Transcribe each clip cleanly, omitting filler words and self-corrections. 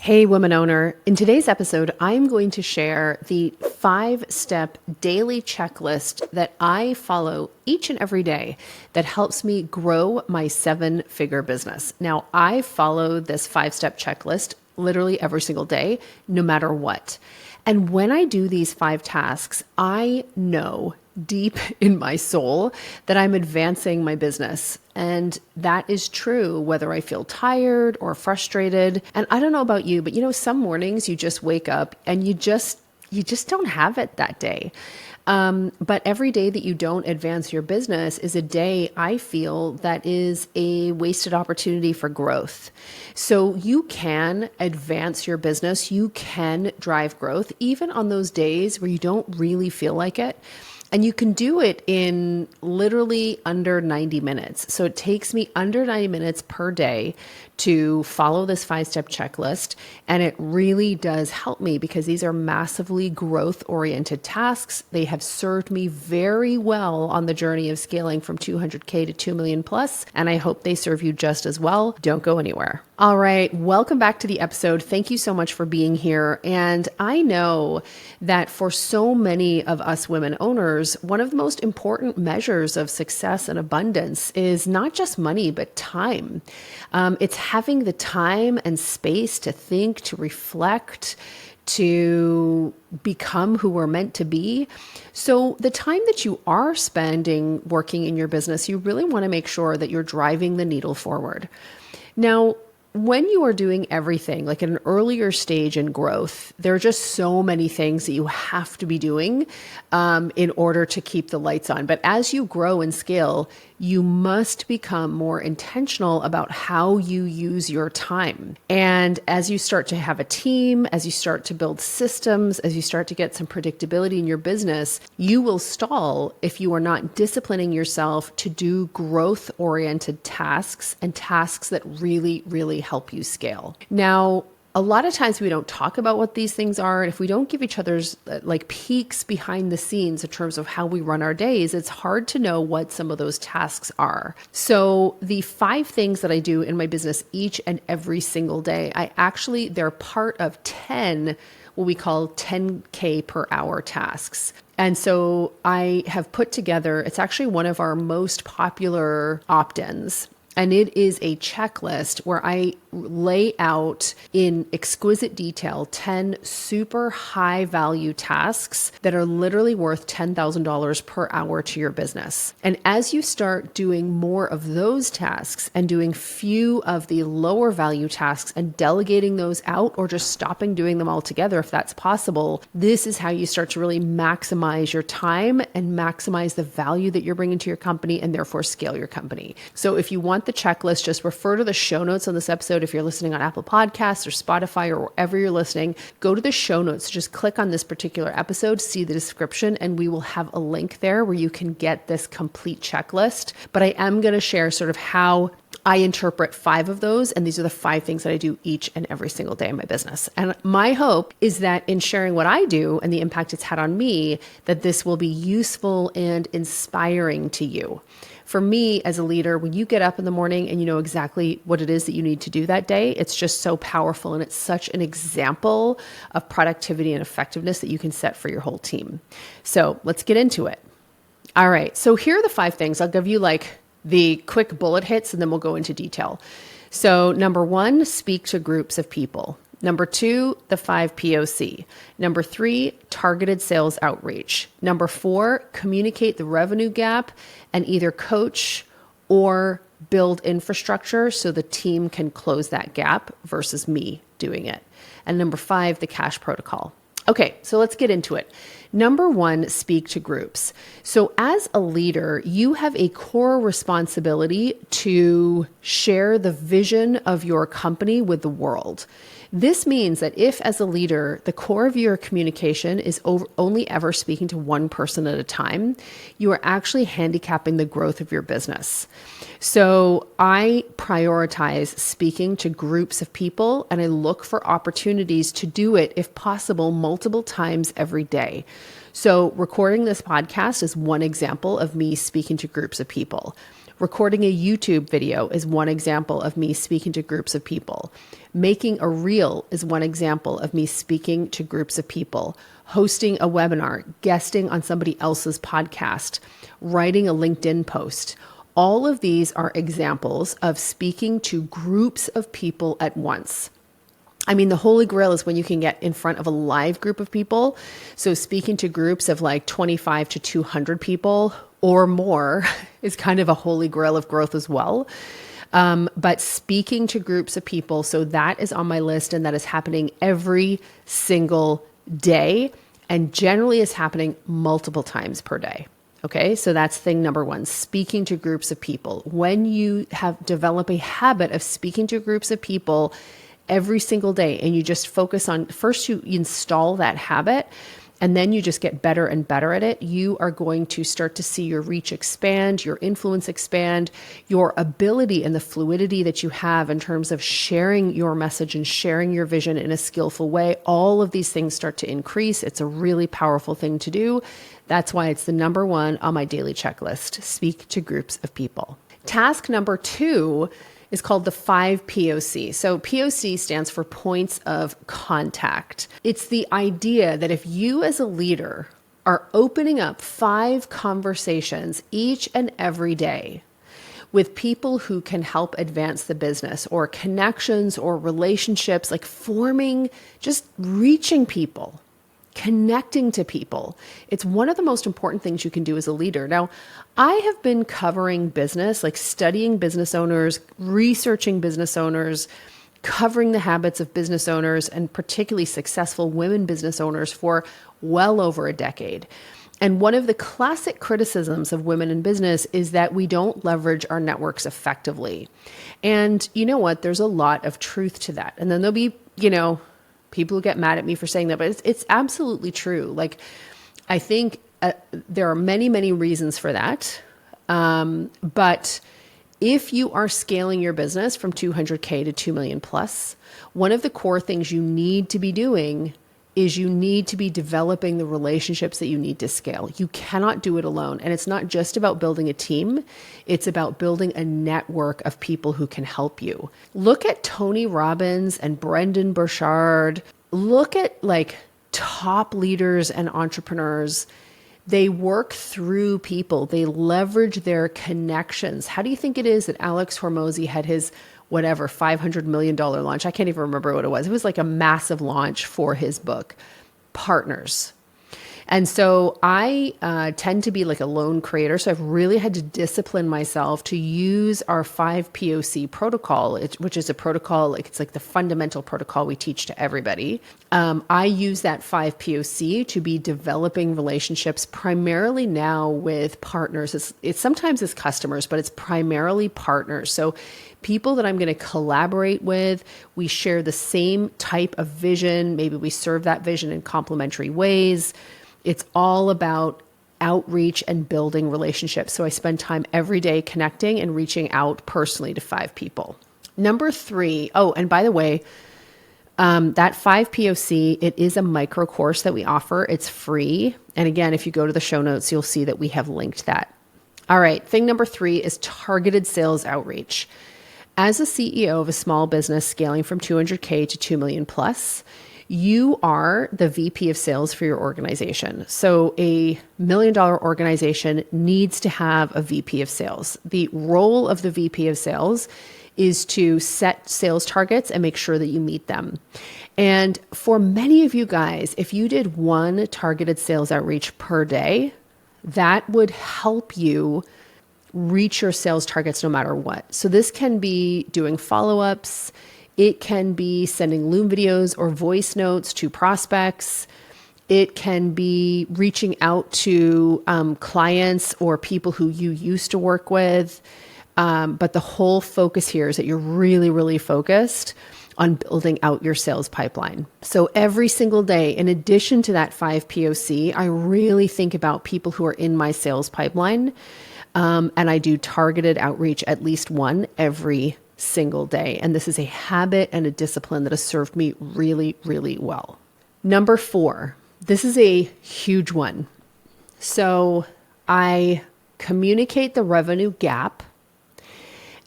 Hey, woman owner. In today's episode, I'm going to share the 5-step daily checklist that I follow each and every day that helps me grow my 7-figure business. Now, I follow this 5-step checklist literally every single day, no matter what. And when I do these 5 tasks, I know deep in my soul that I'm advancing my business. And that is true whether I feel tired or frustrated. And I don't know about you, but some mornings you just wake up and you just don't have it that day. But every day that you don't advance your business is a day I feel that is a wasted opportunity for growth. So you can advance your business. You can drive growth even on those days where you don't really feel like it. And you can do it in literally under 90 minutes. So it takes me under 90 minutes per day to follow this 5-step checklist. And it really does help me because these are massively growth-oriented tasks. They have served me very well on the journey of scaling from 200K to 2 million plus. And I hope they serve you just as well. Don't go anywhere. All right. Welcome back to the episode. Thank you so much for being here. And I know that for so many of us women owners, one of the most important measures of success and abundance is not just money, but time. It's having the time and space to think, to reflect, to become who we're meant to be. So the time that you are spending working in your business, you really want to make sure that you're driving the needle forward. Now, when you are doing everything, like at an earlier stage in growth, there are just so many things that you have to be doing in order to keep the lights on. But as you grow and scale, you must become more intentional about how you use your time. And as you start to have a team, as you start to build systems, as you start to get some predictability in your business, you will stall if you are not disciplining yourself to do growth-oriented tasks and tasks that really, really help you scale. Now, a lot of times we don't talk about what these things are. And if we don't give each other's like peeks behind the scenes in terms of how we run our days, it's hard to know what some of those tasks are. So the 5 things that I do in my business each and every single day, they're part of 10, what we call 10K per hour tasks. And so I have put together, it's actually one of our most popular opt-ins. And it is a checklist where I lay out in exquisite detail 10 super high value tasks that are literally worth $10,000 per hour to your business. And as you start doing more of those tasks and doing few of the lower value tasks and delegating those out or just stopping doing them altogether, if that's possible, this is how you start to really maximize your time and maximize the value that you're bringing to your company and therefore scale your company. So if you want the checklist, just refer to the show notes on this episode. If you're listening on Apple Podcasts or Spotify or wherever you're listening, go to the show notes. Just click on this particular episode, see the description, and we will have a link there where you can get this complete checklist. But I am going to share sort of how I interpret 5 of those. And these are the 5 things that I do each and every single day in my business. And my hope is that in sharing what I do and the impact it's had on me, that this will be useful and inspiring to you. For me as a leader, when you get up in the morning and you know exactly what it is that you need to do that day, it's just so powerful. And it's such an example of productivity and effectiveness that you can set for your whole team. So let's get into it. All right. So here are the 5 things. I'll give you like the quick bullet hits and then we'll go into detail. So number 1, speak to groups of people. Number 2, the 5 POC. Number 3, targeted sales outreach. Number 4, communicate the revenue gap and either coach or build infrastructure so the team can close that gap versus me doing it. And number 5, the cash protocol. Okay, so let's get into it. Number 1, speak to groups. So as a leader, you have a core responsibility to share the vision of your company with the world. This means that if, as a leader, the core of your communication is only ever speaking to one person at a time, you are actually handicapping the growth of your business. So I prioritize speaking to groups of people, and I look for opportunities to do it, if possible, multiple times every day. So recording this podcast is one example of me speaking to groups of people. Recording a YouTube video is one example of me speaking to groups of people. Making a reel is one example of me speaking to groups of people. Hosting a webinar, guesting on somebody else's podcast, writing a LinkedIn post. All of these are examples of speaking to groups of people at once. I mean, the holy grail is when you can get in front of a live group of people. So speaking to groups of like 25 to 200 people or more is kind of a holy grail of growth as well. But speaking to groups of people, so that is on my list, and that is happening every single day, and generally is happening multiple times per day. Okay, so that's thing number one, speaking to groups of people. When you develop a habit of speaking to groups of people every single day, and you just focus on, first you install that habit, and then you just get better and better at it, you are going to start to see your reach expand, your influence expand, your ability and the fluidity that you have in terms of sharing your message and sharing your vision in a skillful way. All of these things start to increase. It's a really powerful thing to do. That's why it's the number one on my daily checklist, speak to groups of people. Task number 2 is called the 5 POC. So POC stands for points of contact. It's the idea that if you as a leader are opening up 5 conversations each and every day with people who can help advance the business, or connections or relationships, like forming, just reaching people, connecting to people. It's one of the most important things you can do as a leader. Now, I have been covering business, like studying business owners, researching business owners, covering the habits of business owners, and particularly successful women business owners for well over a decade. And one of the classic criticisms of women in business is that we don't leverage our networks effectively. And you know what? There's a lot of truth to that. And then there'll be, people who get mad at me for saying that, but it's absolutely true. Like, I think there are many, many reasons for that. But if you are scaling your business from 200K to 2 million plus, one of the core things you need to be doing is you need to be developing the relationships that you need to scale. You cannot do it alone. And it's not just about building a team. It's about building a network of people who can help you. Look at Tony Robbins and Brendan Burchard. Look at like top leaders and entrepreneurs. They work through people. They leverage their connections. How do you think it is that Alex Hormozi had his $500 million launch? I can't even remember what it was. It was like a massive launch for his book, Partners. And so I tend to be like a lone creator. So I've really had to discipline myself to use our 5 POC protocol, which is a protocol, it's like the fundamental protocol we teach to everybody. I use that 5 POC to be developing relationships primarily now with partners. It's sometimes it's customers, but it's primarily partners. So people that I'm going to collaborate with, we share the same type of vision. Maybe we serve that vision in complementary ways. It's all about outreach and building relationships. So I spend time every day connecting and reaching out personally to 5 people. Number 3, and by the way, that 5 POC, it is a micro course that we offer. It's free. And again, if you go to the show notes, you'll see that we have linked that. All right. Thing number 3 is targeted sales outreach. As a CEO of a small business scaling from 200K to 2 million plus, you are the VP of sales for your organization. So a $1 million organization needs to have a VP of sales. The role of the VP of sales is to set sales targets and make sure that you meet them. And for many of you guys, if you did 1 targeted sales outreach per day, that would help you reach your sales targets no matter what. So this can be doing follow-ups. It can be sending Loom videos or voice notes to prospects. It can be reaching out to clients or people who you used to work with. But the whole focus here is that you're really, really focused on building out your sales pipeline. So every single day, in addition to that 5 POC, I really think about people who are in my sales pipeline. And I do targeted outreach, at least 1 every single day. And this is a habit and a discipline that has served me really, really well. Number 4, this is a huge one. So I communicate the revenue gap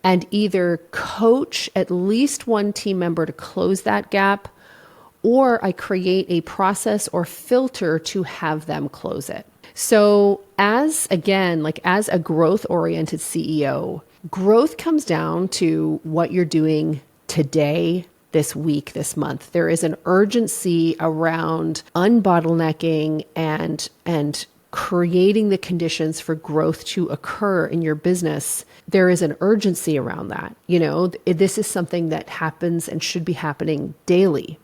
and either coach at least one team member to close that gap, or I create a process or filter to have them close it. So as a growth-oriented CEO, growth comes down to what you're doing today, this week, this month. There is an urgency around unbottlenecking and creating the conditions for growth to occur in your business. There is an urgency around that. This is something that happens and should be happening daily.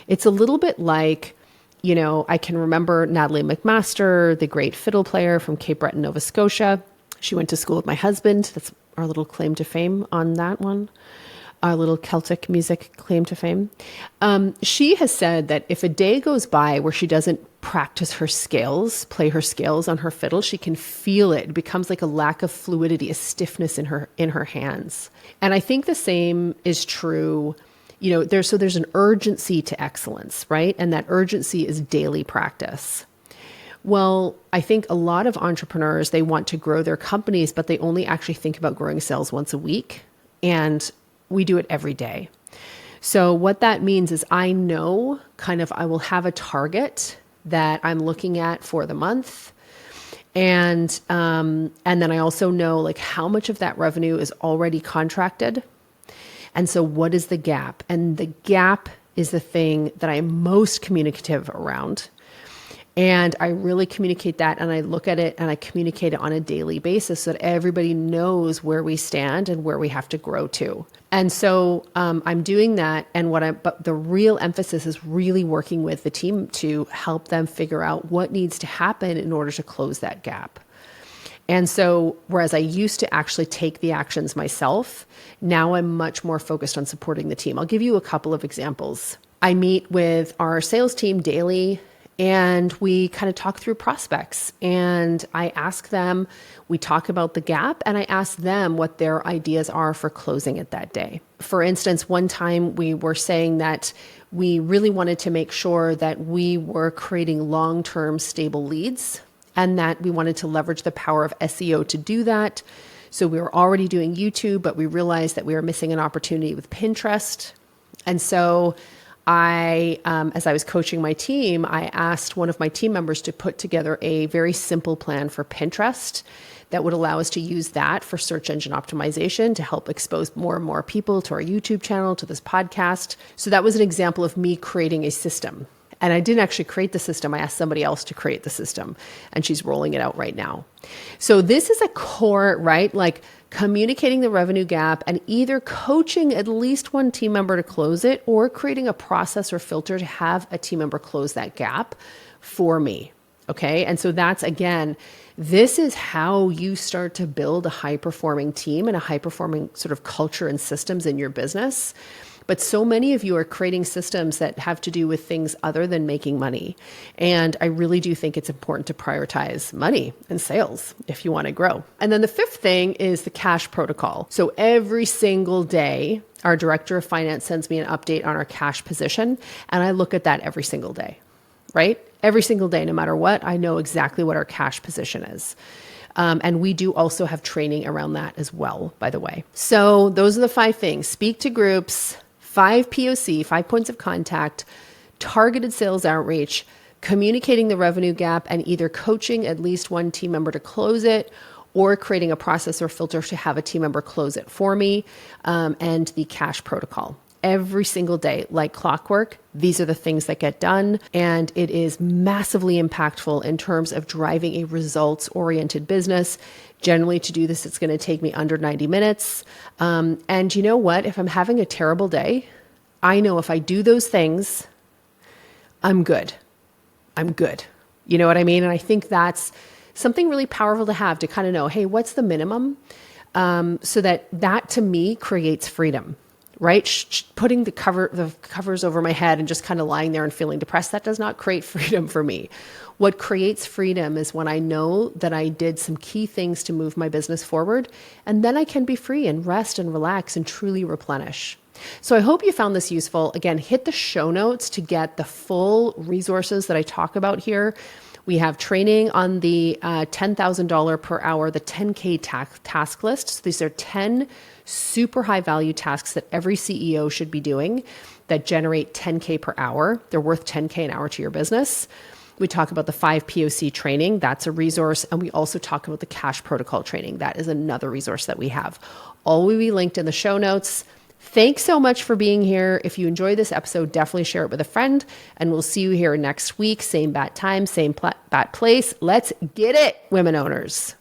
It's a little bit like, I can remember Natalie McMaster, the great fiddle player from Cape Breton, Nova Scotia. She went to school with my husband. That's our little claim to fame on that one. Our little Celtic music claim to fame. She has said that if a day goes by where she doesn't practice her scales, play her scales on her fiddle, she can feel it. It becomes like a lack of fluidity, a stiffness in her hands. And I think the same is true. There's an urgency to excellence, right? And that urgency is daily practice. Well, I think a lot of entrepreneurs, they want to grow their companies, but they only actually think about growing sales once a week. And we do it every day. So what that means is I know I will have a target that I'm looking at for the month. And then I also know how much of that revenue is already contracted. And so what is the gap? And the gap is the thing that I'm most communicative around. And I really communicate that, and I look at it and I communicate it on a daily basis so that everybody knows where we stand and where we have to grow to. And so I'm doing that. And but the real emphasis is really working with the team to help them figure out what needs to happen in order to close that gap. And so, whereas I used to actually take the actions myself, now I'm much more focused on supporting the team. I'll give you a couple of examples. I meet with our sales team daily, and we kind of talk through prospects, and I ask them, we talk about the gap, and I ask them what their ideas are for closing it that day. For instance, one time we were saying that we really wanted to make sure that we were creating long-term stable leads, and that we wanted to leverage the power of SEO to do that. So we were already doing YouTube, but we realized that we were missing an opportunity with Pinterest. And so as I was coaching my team, I asked one of my team members to put together a very simple plan for Pinterest that would allow us to use that for search engine optimization to help expose more and more people to our YouTube channel, to this podcast. So that was an example of me creating a system. And I didn't actually create the system. I asked somebody else to create the system, and she's rolling it out right now. So this is a core, right? Communicating the revenue gap and either coaching at least one team member to close it, or creating a process or filter to have a team member close that gap for me. Okay. And so this is how you start to build a high performing team and a high performing sort of culture and systems in your business. But so many of you are creating systems that have to do with things other than making money. And I really do think it's important to prioritize money and sales if you want to grow. And then the fifth thing is the cash protocol. So every single day, our director of finance sends me an update on our cash position. And I look at that every single day, right? Every single day, no matter what, I know exactly what our cash position is. And we do also have training around that as well, by the way. So those are the 5 things. Speak to groups, 5 POC, 5 points of contact, targeted sales outreach, communicating the revenue gap, and either coaching at least one team member to close it, or creating a process or filter to have a team member close it for me, and the cash protocol. Every single day, like clockwork, these are the things that get done. And it is massively impactful in terms of driving a results-oriented business. Generally, to do this, it's going to take me under 90 minutes. And you know what? If I'm having a terrible day, I know if I do those things, I'm good. You know what I mean? And I think that's something really powerful to have, to kind of know, hey, what's the minimum? So that to me creates freedom. Right? Putting the covers over my head and just kind of lying there and feeling depressed, that does not create freedom for me. What creates freedom is when I know that I did some key things to move my business forward, and then I can be free and rest and relax and truly replenish. So I hope you found this useful. Again, hit the show notes to get the full resources that I talk about here. We have training on the $10,000 per hour, the 10K task list. So these are 10 super high value tasks that every CEO should be doing that generate 10K per hour. They're worth 10K an hour to your business. We talk about the 5 POC training. That's a resource. And we also talk about the cash protocol training. That is another resource that we have. All will be linked in the show notes. Thanks so much for being here. If you enjoyed this episode, definitely share it with a friend. And we'll see you here next week. Same bat time, same bat place. Let's get it, women owners.